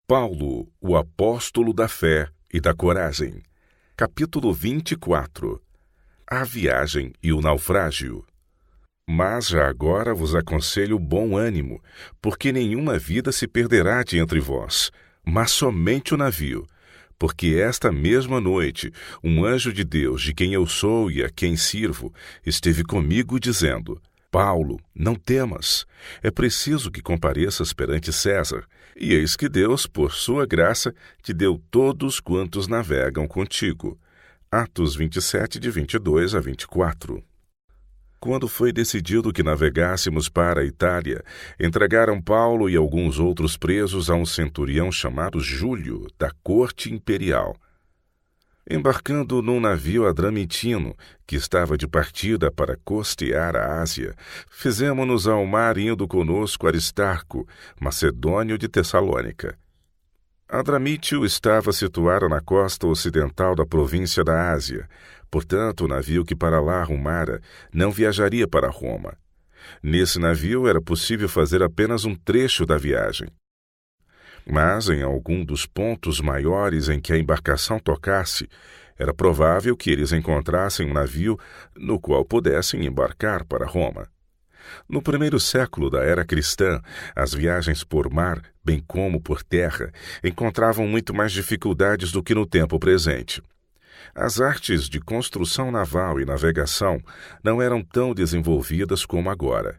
Paulo, o apóstolo da fé e da coragem. Capítulo 24. A viagem e o naufrágio. Mas já agora vos aconselho bom ânimo, porque nenhuma vida se perderá de entre vós, mas somente o navio. Porque esta mesma noite, um anjo de Deus, de quem eu sou e a quem sirvo, esteve comigo dizendo: Paulo, não temas, é preciso que compareças perante César, e eis que Deus, por sua graça, te deu todos quantos navegam contigo. Atos 27, de 22 a 24. Quando foi decidido que navegássemos para a Itália, entregaram Paulo e alguns outros presos a um centurião chamado Júlio, da corte imperial. Embarcando num navio adramitino, que estava de partida para costear a Ásia, fizemo-nos ao mar indo conosco Aristarco, macedônio de Tessalônica. Adramítio estava situado na costa ocidental da província da Ásia, portanto o navio que para lá rumara não viajaria para Roma. Nesse navio era possível fazer apenas um trecho da viagem. Mas em algum dos pontos maiores em que a embarcação tocasse, era provável que eles encontrassem um navio no qual pudessem embarcar para Roma. No primeiro século da era cristã, as viagens por mar, bem como por terra, encontravam muito mais dificuldades do que no tempo presente. As artes de construção naval e navegação não eram tão desenvolvidas como agora.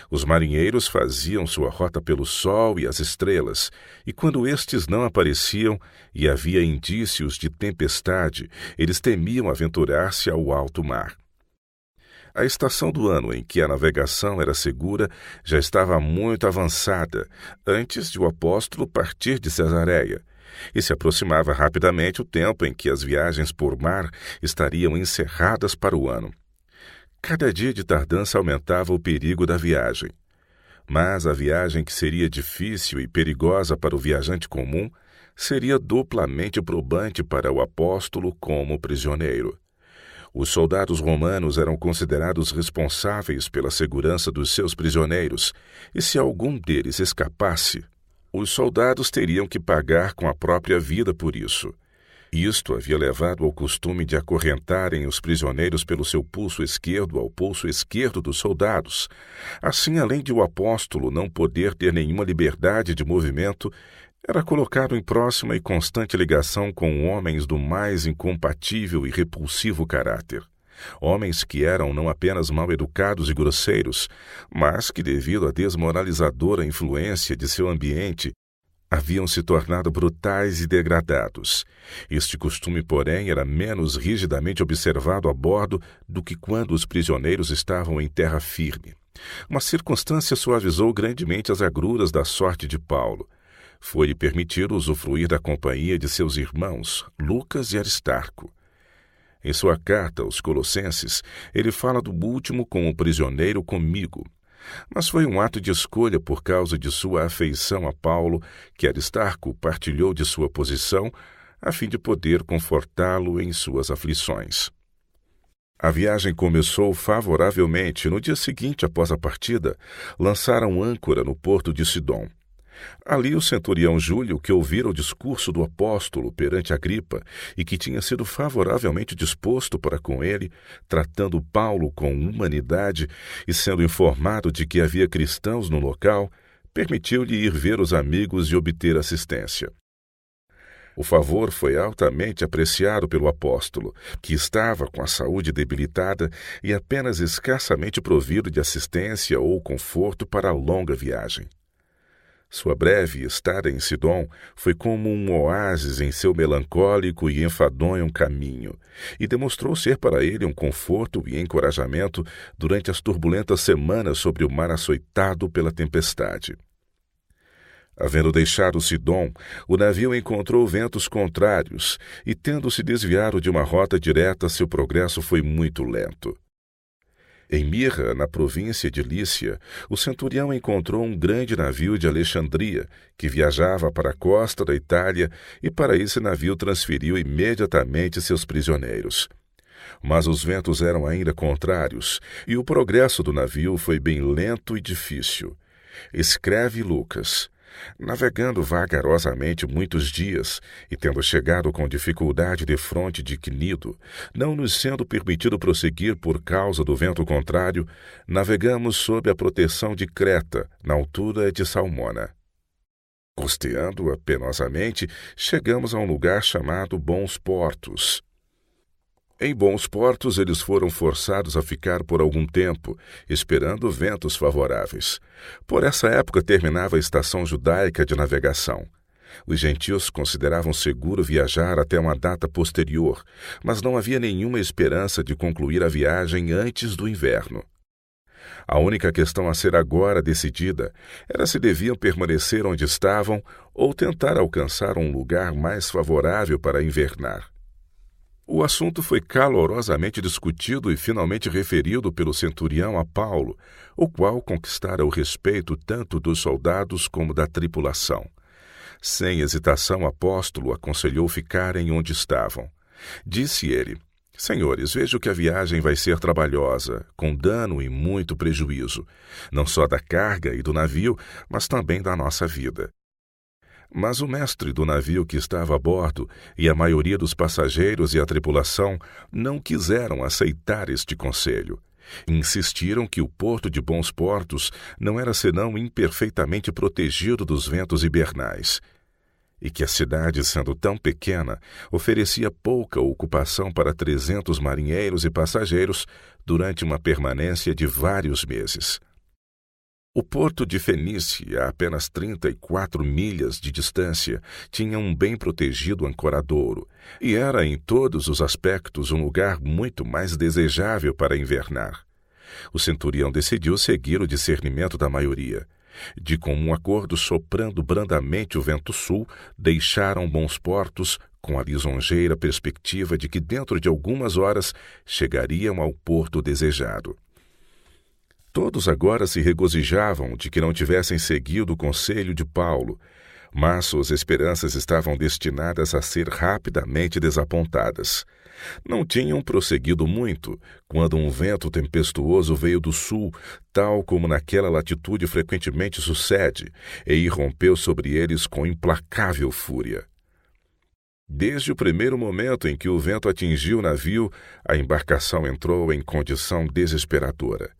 Os marinheiros faziam sua rota pelo sol e as estrelas, e quando estes não apareciam e havia indícios de tempestade, eles temiam aventurar-se ao alto mar. A estação do ano em que a navegação era segura já estava muito avançada, antes de o apóstolo partir de Cesareia, e se aproximava rapidamente o tempo em que as viagens por mar estariam encerradas para o ano. Cada dia de tardança aumentava o perigo da viagem. Mas a viagem, que seria difícil e perigosa para o viajante comum, seria duplamente probante para o apóstolo como prisioneiro. Os soldados romanos eram considerados responsáveis pela segurança dos seus prisioneiros, e se algum deles escapasse, os soldados teriam que pagar com a própria vida por isso. Isto havia levado ao costume de acorrentarem os prisioneiros pelo seu pulso esquerdo ao pulso esquerdo dos soldados. Assim, além de o apóstolo não poder ter nenhuma liberdade de movimento, era colocado em próxima e constante ligação com homens do mais incompatível e repulsivo caráter. Homens que eram não apenas mal educados e grosseiros, mas que, devido à desmoralizadora influência de seu ambiente, haviam se tornado brutais e degradados. Este costume, porém, era menos rigidamente observado a bordo do que quando os prisioneiros estavam em terra firme. Uma circunstância suavizou grandemente as agruras da sorte de Paulo. Foi-lhe permitido usufruir da companhia de seus irmãos, Lucas e Aristarco. Em sua carta aos Colossenses, ele fala do último como prisioneiro comigo. Mas foi um ato de escolha por causa de sua afeição a Paulo que Aristarco partilhou de sua posição, a fim de poder confortá-lo em suas aflições. A viagem começou favoravelmente. No dia seguinte, após a partida, lançaram âncora no porto de Sidom. Ali o centurião Júlio, que ouvira o discurso do apóstolo perante Agripa e que tinha sido favoravelmente disposto para com ele, tratando Paulo com humanidade e sendo informado de que havia cristãos no local, permitiu-lhe ir ver os amigos e obter assistência. O favor foi altamente apreciado pelo apóstolo, que estava com a saúde debilitada e apenas escassamente provido de assistência ou conforto para a longa viagem. Sua breve estada em Sidom foi como um oásis em seu melancólico e enfadonho caminho, e demonstrou ser para ele um conforto e encorajamento durante as turbulentas semanas sobre o mar açoitado pela tempestade. Havendo deixado Sidom, o navio encontrou ventos contrários, e tendo-se desviado de uma rota direta, seu progresso foi muito lento. Em Mirra, na província de Lícia, o centurião encontrou um grande navio de Alexandria, que viajava para a costa da Itália, e para esse navio transferiu imediatamente seus prisioneiros. Mas os ventos eram ainda contrários, e o progresso do navio foi bem lento e difícil. Escreve Lucas: Navegando vagarosamente muitos dias e tendo chegado com dificuldade defronte de Cnido, não nos sendo permitido prosseguir por causa do vento contrário, navegamos sob a proteção de Creta, na altura de Salmona. Costeando-a penosamente, chegamos a um lugar chamado Bons Portos. Em Bons Portos, eles foram forçados a ficar por algum tempo, esperando ventos favoráveis. Por essa época terminava a estação judaica de navegação. Os gentios consideravam seguro viajar até uma data posterior, mas não havia nenhuma esperança de concluir a viagem antes do inverno. A única questão a ser agora decidida era se deviam permanecer onde estavam ou tentar alcançar um lugar mais favorável para invernar. O assunto foi calorosamente discutido e finalmente referido pelo centurião a Paulo, o qual conquistara o respeito tanto dos soldados como da tripulação. Sem hesitação, o apóstolo aconselhou ficarem onde estavam. Disse ele: Senhores, vejo que a viagem vai ser trabalhosa, com dano e muito prejuízo, não só da carga e do navio, mas também da nossa vida. Mas o mestre do navio que estava a bordo e a maioria dos passageiros e a tripulação não quiseram aceitar este conselho. Insistiram que o porto de Bons Portos não era senão imperfeitamente protegido dos ventos hibernais, e que a cidade, sendo tão pequena, oferecia pouca ocupação para 300 marinheiros e passageiros durante uma permanência de vários meses. O porto de Fenice, a apenas 34 milhas de distância, tinha um bem protegido ancoradouro e era, em todos os aspectos, um lugar muito mais desejável para invernar. O centurião decidiu seguir o discernimento da maioria. De comum acordo, soprando brandamente o vento sul, deixaram Bons Portos com a lisonjeira perspectiva de que dentro de algumas horas chegariam ao porto desejado. Todos agora se regozijavam de que não tivessem seguido o conselho de Paulo, mas suas esperanças estavam destinadas a ser rapidamente desapontadas. Não tinham prosseguido muito, quando um vento tempestuoso veio do sul, tal como naquela latitude frequentemente sucede, e irrompeu sobre eles com implacável fúria. Desde o primeiro momento em que o vento atingiu o navio, a embarcação entrou em condição desesperadora.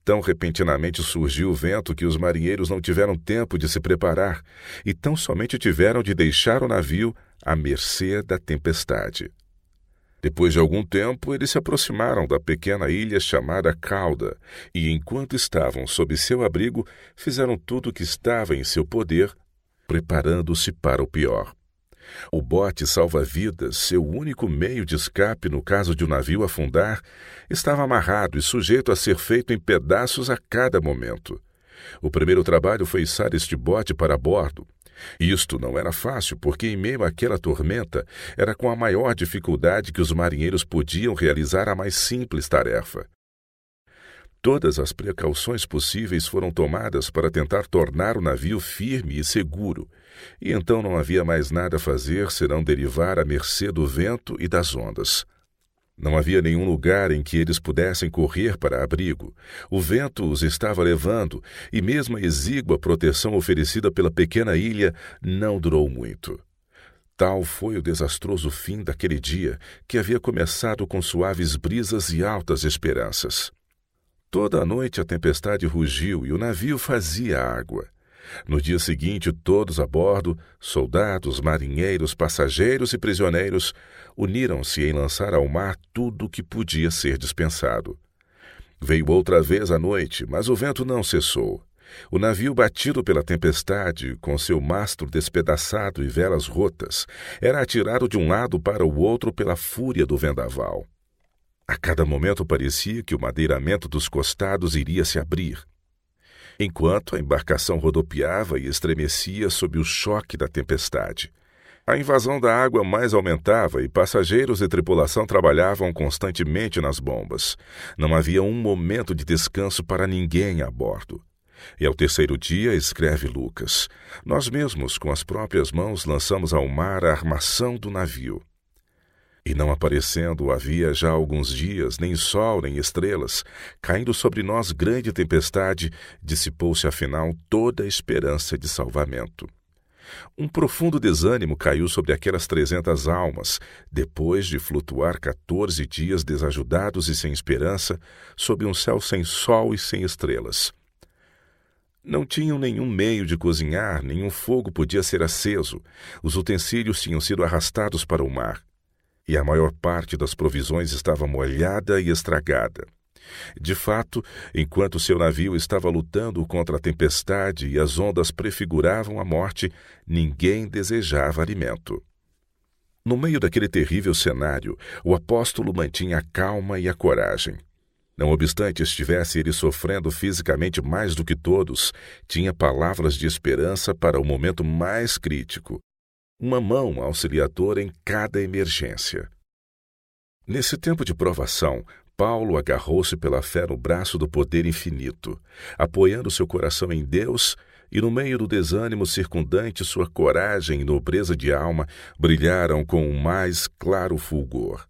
Tão repentinamente surgiu o vento que os marinheiros não tiveram tempo de se preparar e tão somente tiveram de deixar o navio à mercê da tempestade. Depois de algum tempo, eles se aproximaram da pequena ilha chamada Cauda e, enquanto estavam sob seu abrigo, fizeram tudo o que estava em seu poder, preparando-se para o pior. O bote salva-vidas, seu único meio de escape no caso de o navio afundar, estava amarrado e sujeito a ser feito em pedaços a cada momento. O primeiro trabalho foi içar este bote para bordo. Isto não era fácil, porque em meio àquela tormenta era com a maior dificuldade que os marinheiros podiam realizar a mais simples tarefa. Todas as precauções possíveis foram tomadas para tentar tornar o navio firme e seguro, e então não havia mais nada a fazer senão derivar à mercê do vento e das ondas. Não havia nenhum lugar em que eles pudessem correr para abrigo. O vento os estava levando, e mesmo a exígua proteção oferecida pela pequena ilha não durou muito. Tal foi o desastroso fim daquele dia, que havia começado com suaves brisas e altas esperanças. Toda a noite a tempestade rugiu e o navio fazia água. No dia seguinte, todos a bordo, soldados, marinheiros, passageiros e prisioneiros, uniram-se em lançar ao mar tudo o que podia ser dispensado. Veio outra vez a noite, mas o vento não cessou. O navio, batido pela tempestade, com seu mastro despedaçado e velas rotas, era atirado de um lado para o outro pela fúria do vendaval. A cada momento parecia que o madeiramento dos costados iria se abrir. Enquanto a embarcação rodopiava e estremecia sob o choque da tempestade. A invasão da água mais aumentava e passageiros e tripulação trabalhavam constantemente nas bombas. Não havia um momento de descanso para ninguém a bordo. E ao terceiro dia, escreve Lucas, nós mesmos com as próprias mãos lançamos ao mar a armação do navio. E não aparecendo havia já alguns dias, nem sol, nem estrelas, caindo sobre nós grande tempestade, dissipou-se afinal toda a esperança de salvamento. Um profundo desânimo caiu sobre aquelas 300 almas, depois de flutuar 14 dias desajudados e sem esperança, sob um céu sem sol e sem estrelas. Não tinham nenhum meio de cozinhar, nenhum fogo podia ser aceso, os utensílios tinham sido arrastados para o mar. E a maior parte das provisões estava molhada e estragada. De fato, enquanto seu navio estava lutando contra a tempestade e as ondas prefiguravam a morte, ninguém desejava alimento. No meio daquele terrível cenário, o apóstolo mantinha a calma e a coragem. Não obstante estivesse ele sofrendo fisicamente mais do que todos, tinha palavras de esperança para o momento mais crítico. Uma mão auxiliadora em cada emergência. Nesse tempo de provação, Paulo agarrou-se pela fé no braço do poder infinito, apoiando seu coração em Deus, e no meio do desânimo circundante sua coragem e nobreza de alma brilharam com o mais claro fulgor.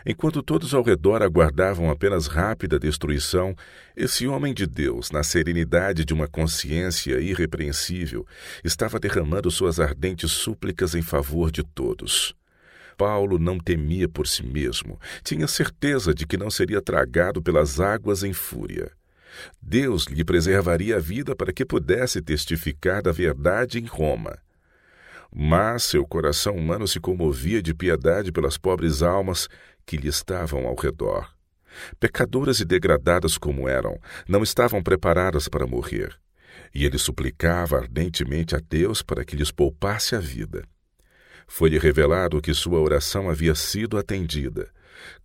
Enquanto todos ao redor aguardavam apenas rápida destruição, esse homem de Deus, na serenidade de uma consciência irrepreensível, estava derramando suas ardentes súplicas em favor de todos. Paulo não temia por si mesmo, tinha certeza de que não seria tragado pelas águas em fúria. Deus lhe preservaria a vida para que pudesse testificar da verdade em Roma. Mas seu coração humano se comovia de piedade pelas pobres almas que lhe estavam ao redor. Pecadoras e degradadas como eram, não estavam preparadas para morrer, e ele suplicava ardentemente a Deus para que lhes poupasse a vida. Foi-lhe revelado que sua oração havia sido atendida.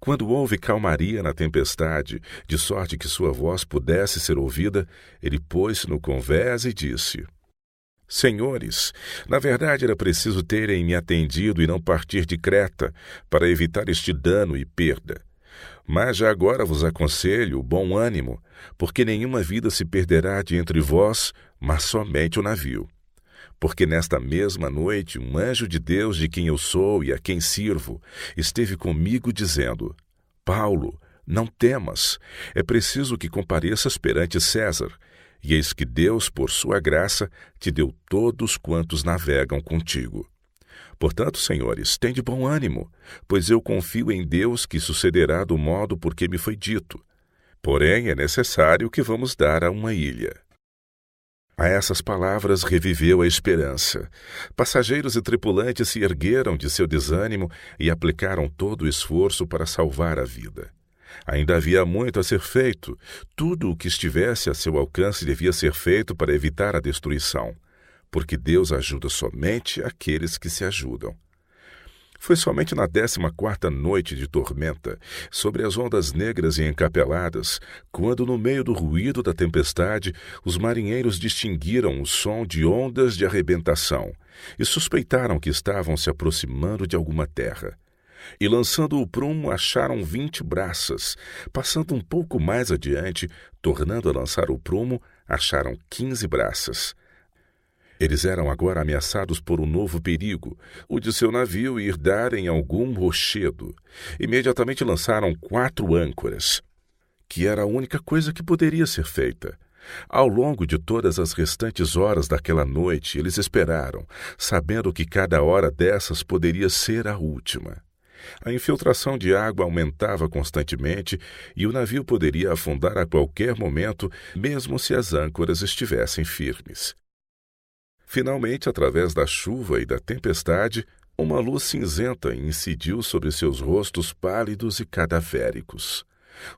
Quando houve calmaria na tempestade, de sorte que sua voz pudesse ser ouvida, ele pôs-se no convés e disse: Senhores, na verdade era preciso terem me atendido e não partir de Creta, para evitar este dano e perda. Mas já agora vos aconselho bom ânimo, porque nenhuma vida se perderá de entre vós, mas somente o navio. Porque nesta mesma noite um anjo de Deus, de quem eu sou e a quem sirvo, esteve comigo dizendo: Paulo, não temas, é preciso que compareças perante César. E eis que Deus, por sua graça, te deu todos quantos navegam contigo. Portanto, senhores, tende bom ânimo, pois eu confio em Deus que sucederá do modo por que me foi dito. Porém, é necessário que vamos dar a uma ilha. A essas palavras reviveu a esperança. Passageiros e tripulantes se ergueram de seu desânimo e aplicaram todo o esforço para salvar a vida. Ainda havia muito a ser feito. Tudo o que estivesse a seu alcance devia ser feito para evitar a destruição, porque Deus ajuda somente aqueles que se ajudam. Foi somente na 14ª noite de tormenta, sobre as ondas negras e encapeladas, quando no meio do ruído da tempestade, os marinheiros distinguiram o som de ondas de arrebentação e suspeitaram que estavam se aproximando de alguma terra. E lançando o prumo, acharam 20 braças. Passando um pouco mais adiante, tornando a lançar o prumo, acharam 15 braças. Eles eram agora ameaçados por um novo perigo, o de seu navio ir dar em algum rochedo. Imediatamente lançaram 4 âncoras, que era a única coisa que poderia ser feita. Ao longo de todas as restantes horas daquela noite, eles esperaram, sabendo que cada hora dessas poderia ser a última. A infiltração de água aumentava constantemente e o navio poderia afundar a qualquer momento, mesmo se as âncoras estivessem firmes. Finalmente, através da chuva e da tempestade, uma luz cinzenta incidiu sobre seus rostos pálidos e cadavéricos.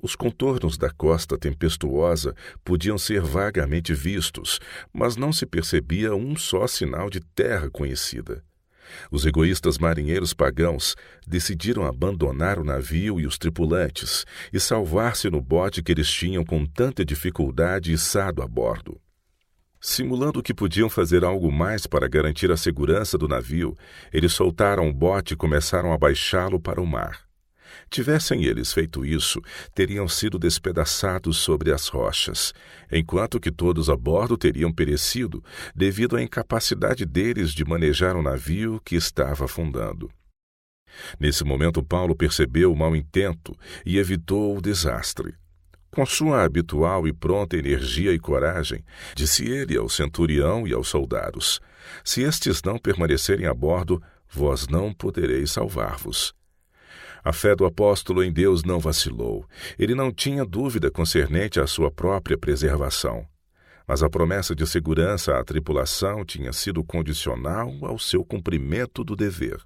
Os contornos da costa tempestuosa podiam ser vagamente vistos, mas não se percebia um só sinal de terra conhecida. Os egoístas marinheiros pagãos decidiram abandonar o navio e os tripulantes e salvar-se no bote que eles tinham com tanta dificuldade içado a bordo. Simulando que podiam fazer algo mais para garantir a segurança do navio, eles soltaram o bote e começaram a baixá-lo para o mar. Tivessem eles feito isso, teriam sido despedaçados sobre as rochas, enquanto que todos a bordo teriam perecido devido à incapacidade deles de manejar o navio que estava afundando. Nesse momento, Paulo percebeu o mau intento e evitou o desastre. Com sua habitual e pronta energia e coragem, disse ele ao centurião e aos soldados: se estes não permanecerem a bordo, vós não podereis salvar-vos. A fé do apóstolo em Deus não vacilou. Ele não tinha dúvida concernente à sua própria preservação. Mas a promessa de segurança à tripulação tinha sido condicional ao seu cumprimento do dever.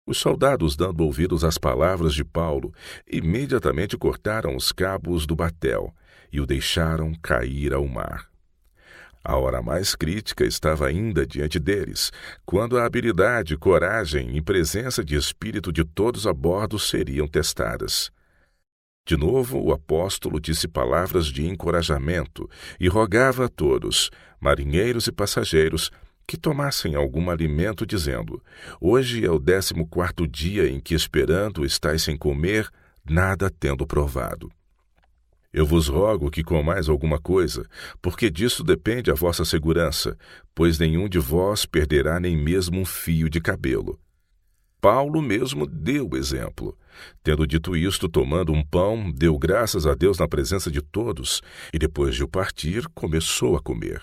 Os soldados, dando ouvidos às palavras de Paulo, imediatamente cortaram os cabos do batel e o deixaram cair ao mar. A hora mais crítica estava ainda diante deles, quando a habilidade, coragem e presença de espírito de todos a bordo seriam testadas. De novo, o apóstolo disse palavras de encorajamento e rogava a todos, marinheiros e passageiros, que tomassem algum alimento, dizendo: hoje é o 14º dia em que, esperando, estáis sem comer, nada tendo provado. Eu vos rogo que comais alguma coisa, porque disso depende a vossa segurança, pois nenhum de vós perderá nem mesmo um fio de cabelo. Paulo mesmo deu o exemplo. Tendo dito isto, tomando um pão, deu graças a Deus na presença de todos, e depois de o partir, começou a comer.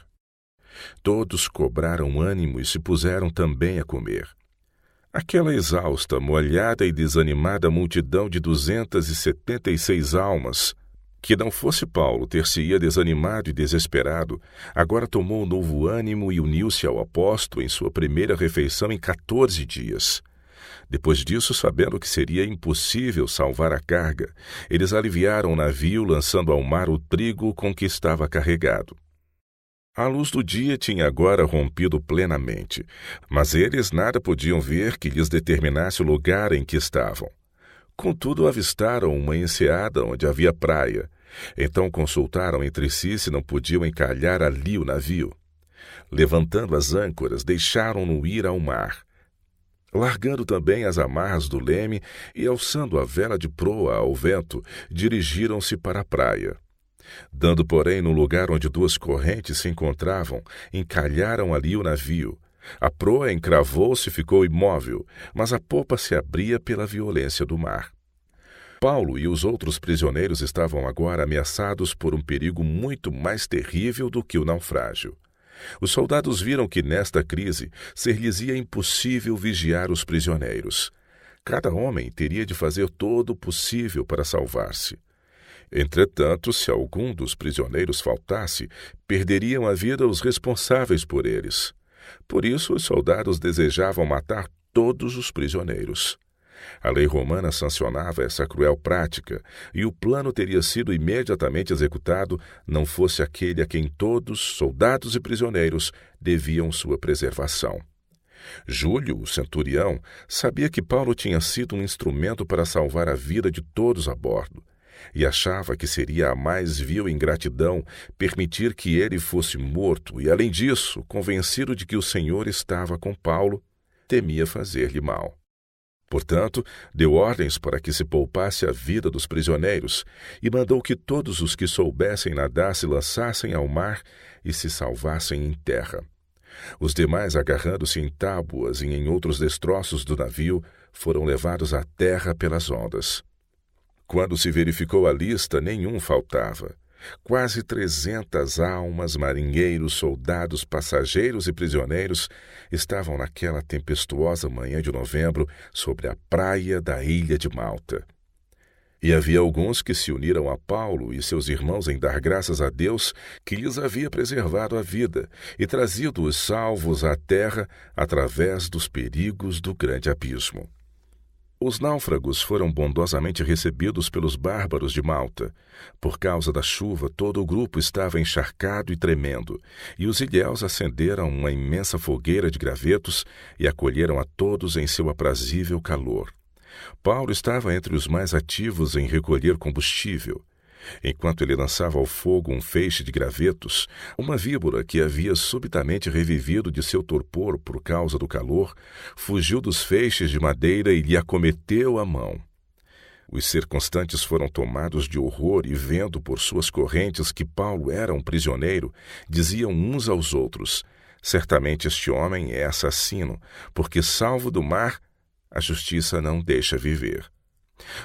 Todos cobraram ânimo e se puseram também a comer. Aquela exausta, molhada e desanimada multidão de 276 almas, que não fosse Paulo ter-se-ia desanimado e desesperado, agora tomou novo ânimo e uniu-se ao apóstolo em sua primeira refeição em 14 dias. Depois disso, sabendo que seria impossível salvar a carga, eles aliviaram o navio, lançando ao mar o trigo com que estava carregado. A luz do dia tinha agora rompido plenamente, mas eles nada podiam ver que lhes determinasse o lugar em que estavam. Contudo, avistaram uma enseada onde havia praia. Então consultaram entre si se não podiam encalhar ali o navio. Levantando as âncoras, deixaram-no ir ao mar. Largando também as amarras do leme e alçando a vela de proa ao vento, dirigiram-se para a praia. Dando, porém, no lugar onde duas correntes se encontravam, encalharam ali o navio. A proa encravou-se e ficou imóvel, mas a popa se abria pela violência do mar. Paulo e os outros prisioneiros estavam agora ameaçados por um perigo muito mais terrível do que o naufrágio. Os soldados viram que, nesta crise, ser-lhes-ia impossível vigiar os prisioneiros. Cada homem teria de fazer todo o possível para salvar-se. Entretanto, se algum dos prisioneiros faltasse, perderiam a vida os responsáveis por eles. Por isso, os soldados desejavam matar todos os prisioneiros. A lei romana sancionava essa cruel prática, e o plano teria sido imediatamente executado, não fosse aquele a quem todos, soldados e prisioneiros, deviam sua preservação. Júlio, o centurião, sabia que Paulo tinha sido um instrumento para salvar a vida de todos a bordo, e achava que seria a mais vil ingratidão permitir que ele fosse morto, e, além disso, convencido de que o Senhor estava com Paulo, temia fazer-lhe mal. Portanto, deu ordens para que se poupasse a vida dos prisioneiros e mandou que todos os que soubessem nadar se lançassem ao mar e se salvassem em terra. Os demais, agarrando-se em tábuas e em outros destroços do navio, foram levados à terra pelas ondas. Quando se verificou a lista, nenhum faltava. Quase 300 almas, marinheiros, soldados, passageiros e prisioneiros estavam naquela tempestuosa manhã de novembro sobre a praia da ilha de Malta. E havia alguns que se uniram a Paulo e seus irmãos em dar graças a Deus que lhes havia preservado a vida e trazido-os salvos à terra através dos perigos do grande abismo. Os náufragos foram bondosamente recebidos pelos bárbaros de Malta. Por causa da chuva, todo o grupo estava encharcado e tremendo, e os ilhéus acenderam uma imensa fogueira de gravetos e acolheram a todos em seu aprazível calor. Paulo estava entre os mais ativos em recolher combustível. Enquanto ele lançava ao fogo um feixe de gravetos, uma víbora que havia subitamente revivido de seu torpor por causa do calor, fugiu dos feixes de madeira e lhe acometeu a mão. Os circunstantes foram tomados de horror e, vendo por suas correntes que Paulo era um prisioneiro, diziam uns aos outros: certamente este homem é assassino, porque, salvo do mar, a justiça não deixa viver.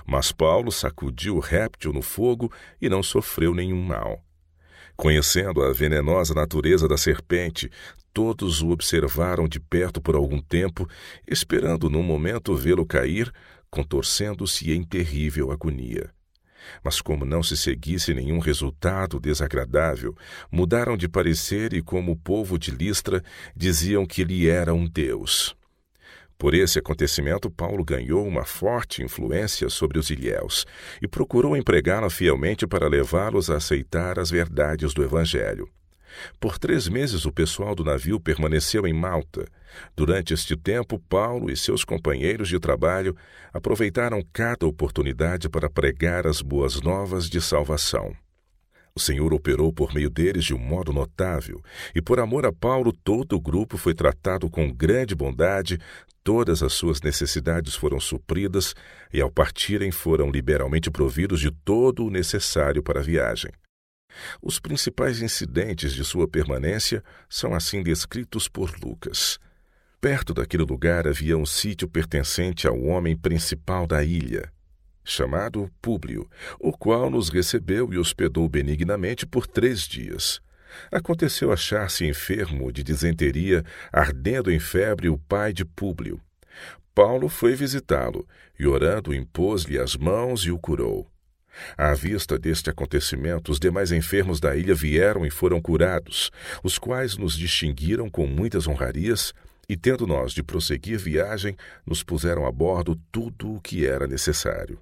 Mas Paulo sacudiu o réptil no fogo e não sofreu nenhum mal. Conhecendo a venenosa natureza da serpente, todos o observaram de perto por algum tempo, esperando num momento vê-lo cair, contorcendo-se em terrível agonia. Mas como não se seguisse nenhum resultado desagradável, mudaram de parecer e, como o povo de Listra, diziam que ele era um deus. Por esse acontecimento, Paulo ganhou uma forte influência sobre os ilhéus e procurou empregá-la fielmente para levá-los a aceitar as verdades do Evangelho. Por 3 meses o pessoal do navio permaneceu em Malta. Durante este tempo, Paulo e seus companheiros de trabalho aproveitaram cada oportunidade para pregar as boas novas de salvação. O Senhor operou por meio deles de um modo notável, e por amor a Paulo todo o grupo foi tratado com grande bondade, todas as suas necessidades foram supridas, e ao partirem foram liberalmente providos de todo o necessário para a viagem. Os principais incidentes de sua permanência são assim descritos por Lucas. Perto daquele lugar havia um sítio pertencente ao homem principal da ilha, chamado Públio, o qual nos recebeu e hospedou benignamente por 3 dias. Aconteceu achar-se enfermo de disenteria, ardendo em febre o pai de Públio. Paulo foi visitá-lo e, orando, impôs-lhe as mãos e o curou. À vista deste acontecimento, os demais enfermos da ilha vieram e foram curados, os quais nos distinguiram com muitas honrarias e, tendo nós de prosseguir viagem, nos puseram a bordo tudo o que era necessário.